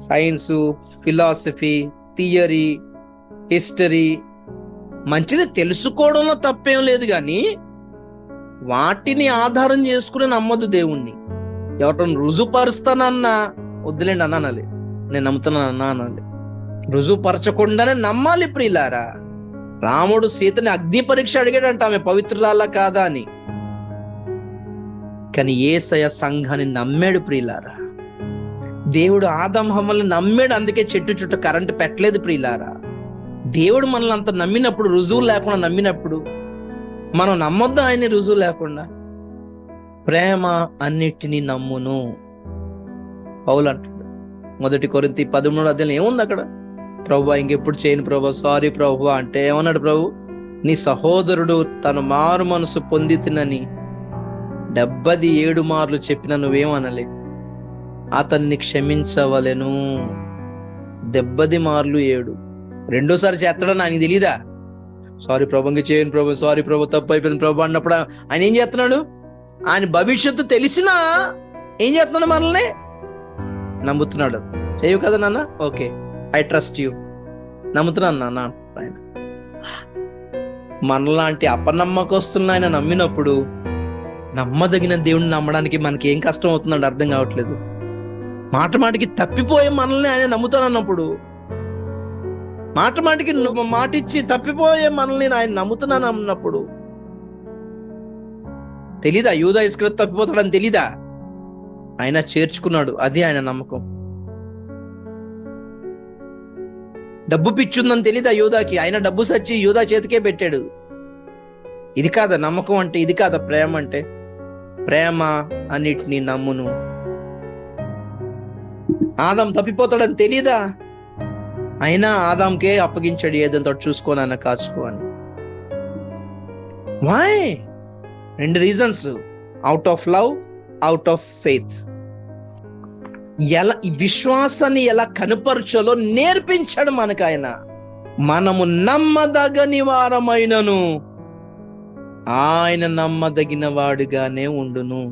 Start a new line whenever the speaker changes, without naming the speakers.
Science, philosophy, theory, history మంచిది, తెలుసుకోవడంలో తప్పేం లేదు, కానీ వాటిని ఆధారం చేసుకుని నమ్మదు దేవుణ్ణి. ఎవరైనా రుజుపరుస్తానన్నా వద్దులేండి అనాలి, నేను నమ్ముతున్నానన్నా అనాలి. రుజుపరచకుండానే నమ్మాలి ప్రియులారా. రాముడు సీతని అగ్ని పరీక్ష అడిగాడంట, ఆమె పవిత్రురాలా కాదా అని. కానీ యేసయ్య సంఘాన్ని నమ్మాడు ప్రియులారా. దేవుడు ఆదాము హవ్వల్ని నమ్మాడు, అందుకే చెట్టు చుట్టూ కరెంటు పెట్టలేదు ప్రియులారా. దేవుడు మనల్ని అంత నమ్మినప్పుడు, రుజువు లేకుండా నమ్మినప్పుడు మనం నమ్మొద్దు ఆయన్ని రుజువు లేకుండా. ప్రేమ అన్నిటినీ నమ్మును పౌలు అంటాడు. 1 కొరింథీ 13 ఏముంది అక్కడ? ప్రభువా ఇంకెప్పుడు చేయను ప్రభువా, సారీ ప్రభువా అంటే ఏమన్నాడు ప్రభు? నీ సహోదరుడు తన మారు మనసు పొందితినని 77 మార్లు చెప్పిన నువ్వేమనలే, అతన్ని క్షమించవలెను. 70 మార్లు 7. రెండోసారి చేస్తాడని ఆయనకి తెలీదా? సారీ ప్రభు ఇంక చేయను ప్రభు, సారీ ప్రభు తప్పు అయిపోయింది ప్రభు అన్నప్పుడు ఆయన ఏం చేస్తున్నాడు? ఆయన భవిష్యత్తు తెలిసినా ఏం చేస్తున్నాడు? మనల్ని నమ్ముతున్నాడు. చేయవు కదా నాన్న, ఓకే ఐ ట్రస్ట్ యూ, నమ్ముతున్నాను నాన్న. ఆయన మనలాంటి అపనమ్మకస్తులను ఆయన నమ్మినప్పుడు నమ్మదగిన దేవుడిని నమ్మడానికి మనకి ఏం కష్టం అవుతుందండి అర్థం కావట్లేదు. మాటికి తప్పిపోయే మనల్ని ఆయన నమ్ముతానన్నప్పుడు, మాటికి నువ్వు మాటిచ్చి తప్పిపోయే మనల్ని ఆయన నమ్ముతున్నాను అన్నప్పుడు తెలీదా? యూదా ఇస్కరియోతు తప్పిపోతాడని తెలీదా? ఆయన చేర్చుకున్నాడు, అది ఆయన నమ్మకం. డబ్బు పిచ్చుందని తెలీదా యూదాకి? ఆయన డబ్బు సచ్చి యూదా చేతికే పెట్టాడు. ఇది కాదా నమ్మకం అంటే? ఇది కాదా ప్రేమ అంటే? ప్రేమ అన్నిటినీ నమ్మును. ఆదాం తప్పిపోతాడని తెలీదా? అయినా ఆదాంకే అప్పగించాడు, ఏదంతా చూసుకోనన్న కాచుకో అని. Why? 2 reasons. Out of love, out of faith. ఎలా విశ్వాసాన్ని ఎలా కనుపరచాలో నేర్పించాడు మనకు ఆయన. మనము నమ్మదగని వారమైనను ఆయన నమ్మదగిన వాడుగానే ఉండును.